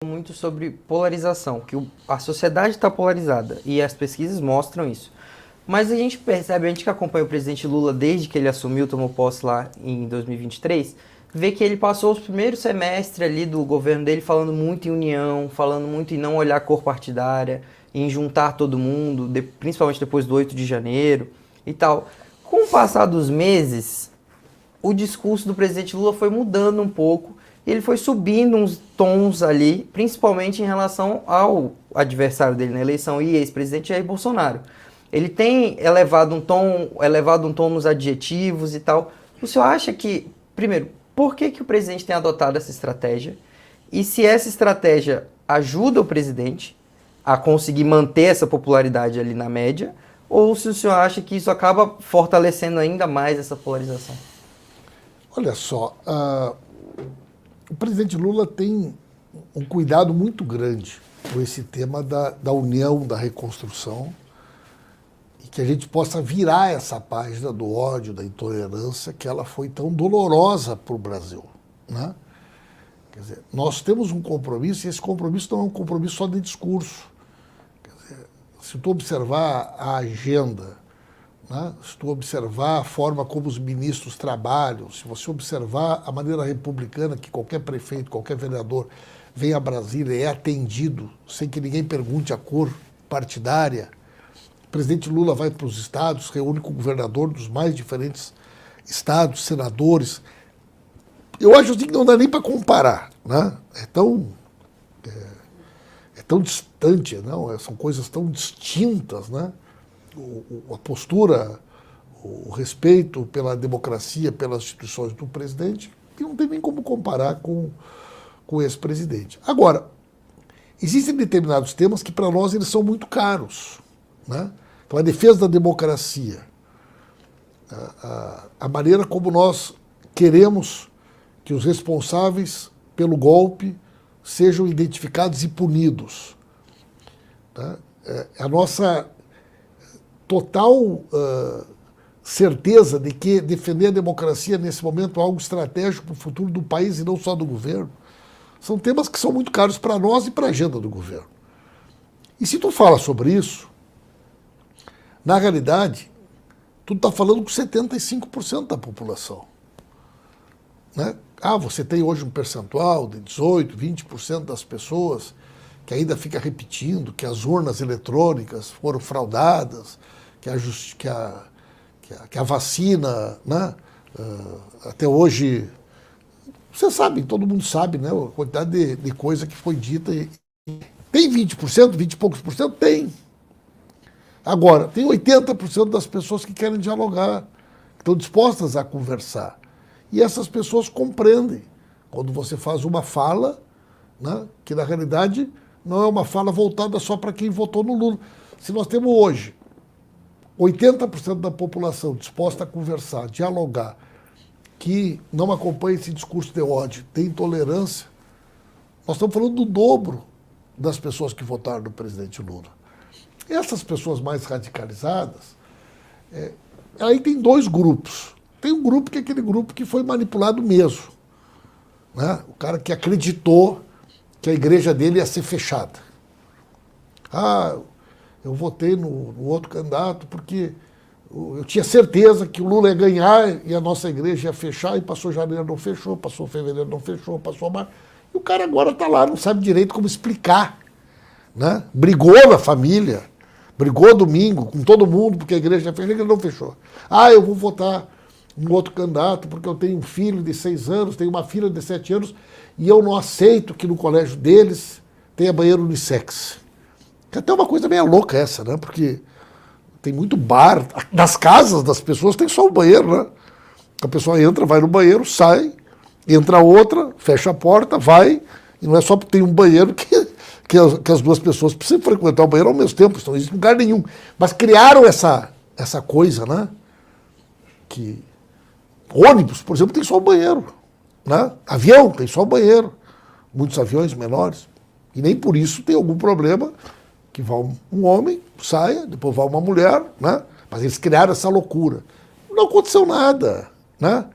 muito sobre polarização, que a sociedade está polarizada e as pesquisas mostram isso. Mas a gente percebe, a gente que acompanha o presidente Lula desde que ele assumiu, tomou posse lá em 2023, vê que ele passou os primeiros semestres ali do governo dele falando muito em união, falando muito em não olhar a cor partidária, em juntar todo mundo, principalmente depois do 8 de janeiro e tal. Com o passar dos meses, o discurso do presidente Lula foi mudando um pouco, e ele foi subindo uns tons ali, principalmente em relação ao adversário dele na eleição e ex-presidente Jair Bolsonaro. Ele tem elevado um tom nos adjetivos e tal. O senhor acha que, primeiro, por que o presidente tem adotado essa estratégia? E se essa estratégia ajuda o presidente a conseguir manter essa popularidade ali na média, ou se o senhor acha que isso acaba fortalecendo ainda mais essa polarização? Olha só, o presidente Lula tem um cuidado muito grande com esse tema da união, da reconstrução, e que a gente possa virar essa página do ódio, da intolerância, que ela foi tão dolorosa para o Brasil, né? Quer dizer, nós temos um compromisso, e esse compromisso não é um compromisso só de discurso. Quer dizer, se tu observar a agenda, né? Se tu observar a forma como os ministros trabalham, se você observar a maneira republicana que qualquer prefeito, qualquer vereador vem a Brasília e é atendido sem que ninguém pergunte a cor partidária. O presidente Lula vai para os estados, reúne com o governador dos mais diferentes estados, senadores. Eu acho assim que não dá nem para comparar, né? É tão distante, não? São coisas tão distintas, né? A postura, o respeito pela democracia, pelas instituições do presidente, que não tem nem como comparar com o ex-presidente. Agora, existem determinados temas que para nós eles são muito caros, né? Então, a defesa da democracia, a maneira como nós queremos que os responsáveis pelo golpe sejam identificados e punidos, né? A nossa total certeza de que defender a democracia nesse momento é algo estratégico para o futuro do país e não só do governo, são temas que são muito caros para nós e para a agenda do governo. E se tu fala sobre isso, na realidade, tu está falando com 75% da população, né? Você tem hoje um percentual de 18%, 20% das pessoas que ainda fica repetindo que as urnas eletrônicas foram fraudadas, que a vacina, né? Até hoje, você sabe, todo mundo sabe, né? A quantidade de coisa que foi dita. Tem 20%, 20 e poucos por cento? Tem. Agora, tem 80% das pessoas que querem dialogar, que estão dispostas a conversar. E essas pessoas compreendem quando você faz uma fala, né? Que na realidade não é uma fala voltada só para quem votou no Lula. Se nós temos hoje 80% da população disposta a conversar, dialogar, que não acompanha esse discurso de ódio, tem intolerância, nós estamos falando do dobro das pessoas que votaram no presidente Lula. Essas pessoas mais radicalizadas, aí tem dois grupos. Tem um grupo que é aquele grupo que foi manipulado mesmo, né? O cara que acreditou que a igreja dele ia ser fechada. Eu votei no outro candidato porque eu tinha certeza que o Lula ia ganhar e a nossa igreja ia fechar, e passou janeiro, não fechou, passou fevereiro, não fechou, passou março. E o cara agora está lá, não sabe direito como explicar, né? Brigou na família, brigou domingo com todo mundo porque a igreja fechou, e ele não fechou. Eu vou votar no outro candidato porque eu tenho um filho de 6 anos, tenho uma filha de 7 anos, e eu não aceito que no colégio deles tenha banheiro unissex. Que até uma coisa meio louca essa, né? Porque tem muito bar, nas casas das pessoas tem só o banheiro, né? A pessoa entra, vai no banheiro, sai, entra outra, fecha a porta, vai, e não é só porque tem um banheiro que as duas pessoas precisam frequentar o banheiro ao mesmo tempo, isso não existe em lugar nenhum. Mas criaram essa coisa, né? Que ônibus, por exemplo, tem só o banheiro, né? Avião tem só o banheiro, muitos aviões menores, e nem por isso tem algum problema que vá um homem, saia, depois vá uma mulher, né? Mas eles criaram essa loucura. Não aconteceu nada, né?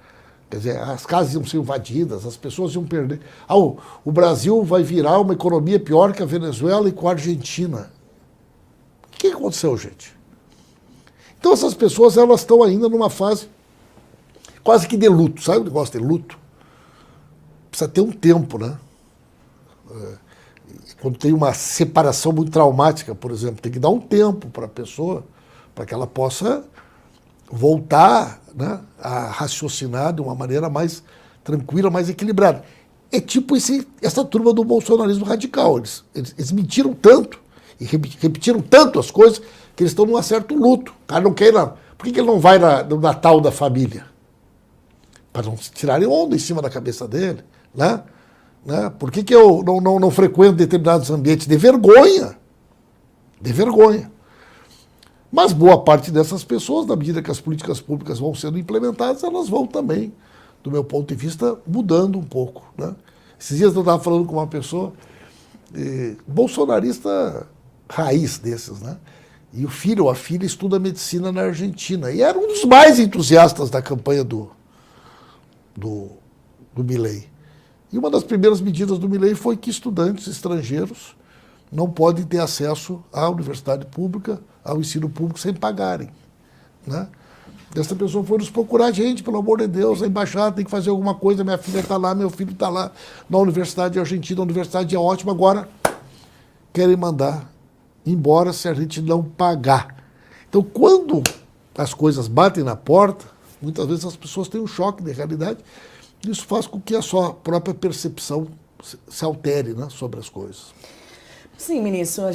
Quer dizer, as casas iam ser invadidas, as pessoas iam perder. O Brasil vai virar uma economia pior que a Venezuela e com a Argentina. O que aconteceu, gente? Então essas pessoas elas estão ainda numa fase quase que de luto. Sabe o negócio de luto? Precisa ter um tempo, né? Quando tem uma separação muito traumática, por exemplo, tem que dar um tempo para a pessoa, para que ela possa voltar, né, a raciocinar de uma maneira mais tranquila, mais equilibrada. É tipo essa turma do bolsonarismo radical. Eles mentiram tanto e repetiram tanto as coisas que eles estão num certo luto. O cara não quer ir lá. Por que ele não vai no Natal da família? Para não tirarem onda em cima da cabeça dele, né? Por que eu não frequento determinados ambientes? De vergonha. De vergonha. Mas boa parte dessas pessoas, na medida que as políticas públicas vão sendo implementadas, elas vão também, do meu ponto de vista, mudando um pouco, né? Esses dias eu estava falando com uma pessoa, bolsonarista raiz desses, né? E o filho ou a filha estuda medicina na Argentina. E era um dos mais entusiastas da campanha do Milei. E uma das primeiras medidas do Milei foi que estudantes estrangeiros não podem ter acesso à universidade pública, ao ensino público, sem pagarem, né? Essa pessoa foi nos procurar, gente, pelo amor de Deus, a embaixada tem que fazer alguma coisa, minha filha está lá, meu filho está lá, na Universidade Argentina, a universidade é ótima, agora querem mandar embora se a gente não pagar. Então, quando as coisas batem na porta, muitas vezes as pessoas têm um choque de realidade, e isso faz com que a sua própria percepção se altere, né, sobre as coisas. Sim, ministro,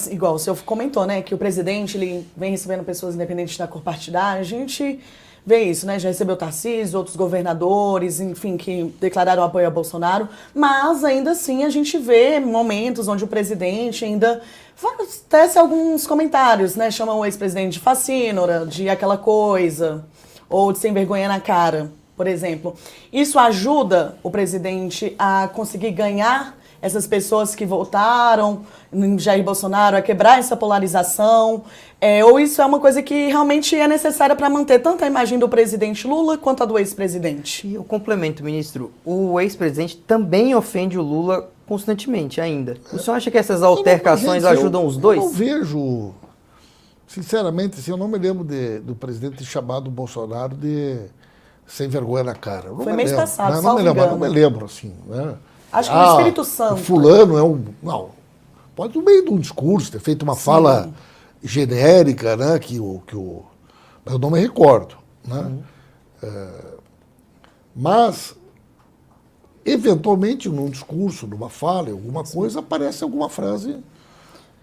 igual o senhor comentou, né, que o presidente ele vem recebendo pessoas independentes da cor partidária, a gente vê isso, né, já recebeu Tarcísio, outros governadores, enfim, que declararam apoio a Bolsonaro, mas ainda assim a gente vê momentos onde o presidente ainda tece alguns comentários, né, chama o ex-presidente de facínora, de aquela coisa, ou de sem vergonha na cara, por exemplo. Isso ajuda o presidente a conseguir ganhar essas pessoas que votaram em Jair Bolsonaro, a quebrar essa polarização? Ou isso é uma coisa que realmente é necessária para manter tanto a imagem do presidente Lula quanto a do ex-presidente? E eu complemento, ministro. O ex-presidente também ofende o Lula constantemente ainda. O senhor acha que essas altercações ajudam os dois? Eu não vejo, sinceramente, assim, eu não me lembro do presidente chamado Bolsonaro de sem vergonha na cara. Foi mês passado, não me lembro, assim, né? Acho que no Espírito Santo. O fulano é um... Não, pode no meio de um discurso ter feito uma fala genérica, né, eu não me recordo, né? Mas, eventualmente, num discurso, numa fala, alguma coisa, aparece alguma frase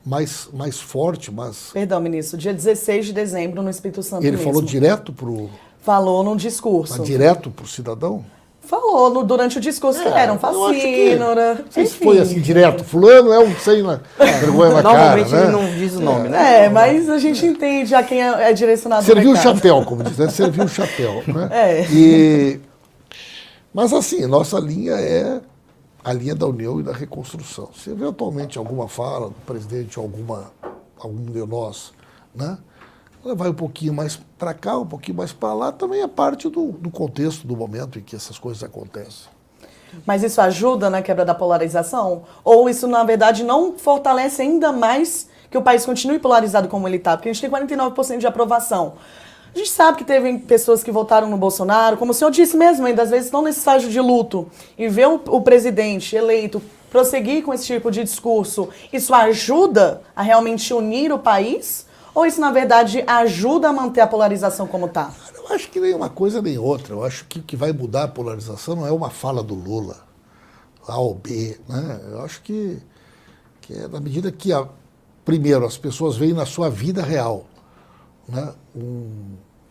mais forte, mas... Perdão, ministro, dia 16 de dezembro no Espírito Santo Ele mesmo. falou direto pro... Falou num discurso. Mas direto pro cidadão? Falou durante o discurso que ele era um facínora. Não sei se foi assim direto. Fulano é um sem vergonha na cara. Normalmente ele não diz o nome, né? Mas a gente entende a quem é direcionado. Serviu o chapéu, como diz, né? Serviu o chapéu, né? Mas assim, nossa linha é a linha da união e da reconstrução. Se eventualmente alguma fala do presidente ou algum de nós, né? Ela vai um pouquinho mais para cá, um pouquinho mais para lá, também é parte do contexto, do momento em que essas coisas acontecem. Mas isso ajuda na quebra da polarização? Ou isso, na verdade, não fortalece ainda mais que o país continue polarizado como ele está? Porque a gente tem 49% de aprovação. A gente sabe que teve pessoas que votaram no Bolsonaro, como o senhor disse mesmo, ainda às vezes estão nesse estágio de luto, e ver o presidente eleito prosseguir com esse tipo de discurso, isso ajuda a realmente unir o país? Ou isso, na verdade, ajuda a manter a polarização como está? Eu acho que nem uma coisa nem outra. Eu acho que o que vai mudar a polarização não é uma fala do Lula, A ou B, né? Eu acho que é na medida que, primeiro, as pessoas veem na sua vida real, né,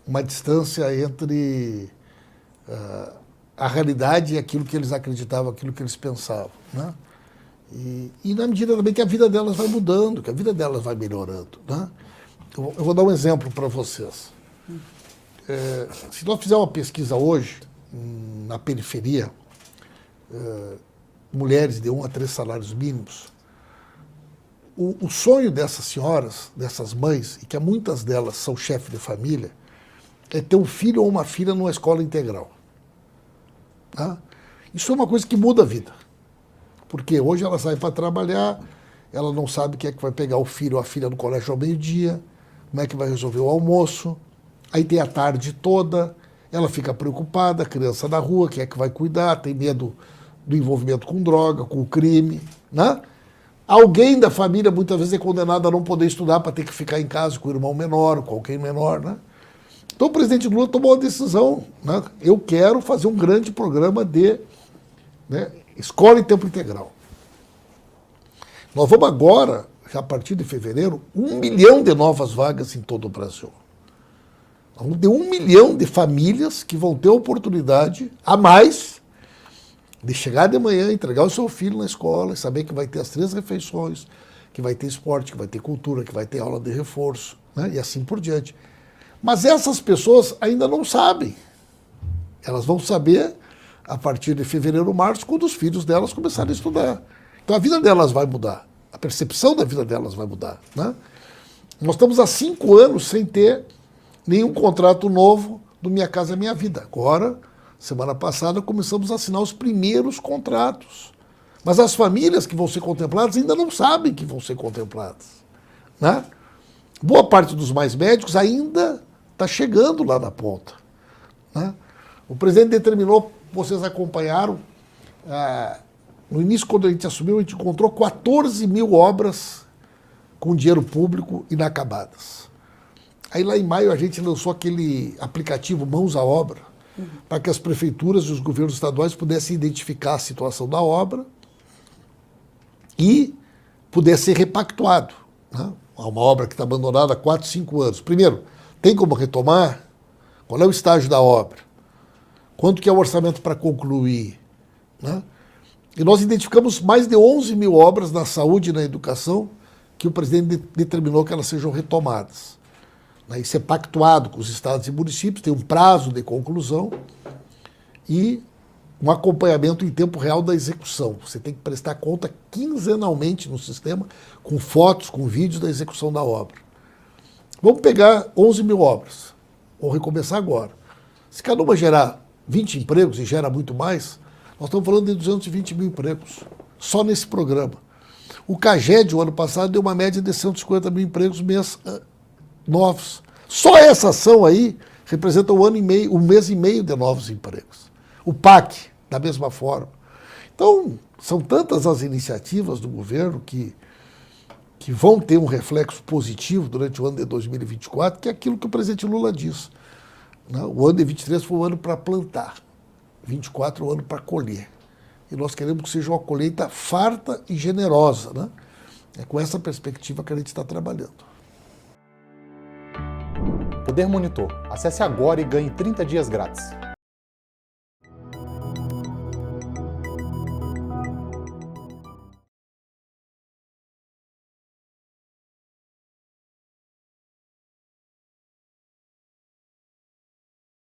uma distância entre a realidade e aquilo que eles acreditavam, aquilo que eles pensavam, né? E na medida também que a vida delas vai mudando, que a vida delas vai melhorando, né? Eu vou dar um exemplo para vocês. Se nós fizermos uma pesquisa hoje, na periferia, mulheres de 1 a 3 salários mínimos, o sonho dessas senhoras, dessas mães, e que muitas delas são chefes de família, é ter um filho ou uma filha numa escola integral. Tá? Isso é uma coisa que muda a vida. Porque hoje ela sai para trabalhar, ela não sabe quem é que vai pegar o filho ou a filha no colégio ao meio-dia, como é que vai resolver o almoço, aí tem a tarde toda, ela fica preocupada, a criança na rua, quem é que vai cuidar, tem medo do envolvimento com droga, com o crime, né? Alguém da família muitas vezes é condenado a não poder estudar para ter que ficar em casa com o irmão menor, com alguém menor, né? Então o presidente Lula tomou uma decisão, né? Eu quero fazer um grande programa de, né, escola em tempo integral. Nós vamos agora, já a partir de fevereiro, 1 milhão de novas vagas em todo o Brasil. Vamos ter 1 milhão de famílias que vão ter oportunidade a mais de chegar de manhã, entregar o seu filho na escola e saber que vai ter as 3 refeições, que vai ter esporte, que vai ter cultura, que vai ter aula de reforço, né? E assim por diante. Mas essas pessoas ainda não sabem. Elas vão saber a partir de fevereiro, março, quando os filhos delas começarem a estudar. Então a vida delas vai mudar, a percepção da vida delas vai mudar, né? Nós estamos há 5 anos sem ter nenhum contrato novo do Minha Casa Minha Vida. Agora, semana passada, começamos a assinar os primeiros contratos. Mas as famílias que vão ser contempladas ainda não sabem que vão ser contempladas, né? Boa parte dos mais médicos ainda está chegando lá na ponta, né? O presidente determinou, vocês acompanharam, no início, quando a gente assumiu, a gente encontrou 14 mil obras com dinheiro público inacabadas. Aí lá em maio a gente lançou aquele aplicativo Mãos à Obra, para que as prefeituras e os governos estaduais pudessem identificar a situação da obra e pudesse ser repactuado, né? Uma obra que está abandonada há 4, 5 anos. Primeiro, tem como retomar? Qual é o estágio da obra? Quanto que é o orçamento para concluir, né? E nós identificamos mais de 11 mil obras na saúde e na educação que o presidente determinou que elas sejam retomadas. Isso é pactuado com os estados e municípios, tem um prazo de conclusão e um acompanhamento em tempo real da execução. Você tem que prestar conta quinzenalmente no sistema, com fotos, com vídeos da execução da obra. Vamos pegar 11 mil obras, vamos recomeçar agora. Se cada uma gerar 20 empregos, e gera muito mais, nós estamos falando de 220 mil empregos, só nesse programa. O CAGED, o ano passado, deu uma média de 150 mil empregos novos. Só essa ação aí representa um mês e meio de novos empregos. O PAC, da mesma forma. Então, são tantas as iniciativas do governo que vão ter um reflexo positivo durante o ano de 2024, que é aquilo que o presidente Lula diz, né? O ano de 23 foi o ano para plantar, 24 é o ano para colher. E nós queremos que seja uma colheita farta e generosa, né? É com essa perspectiva que a gente está trabalhando. Poder Monitor. Acesse agora e ganhe 30 dias grátis.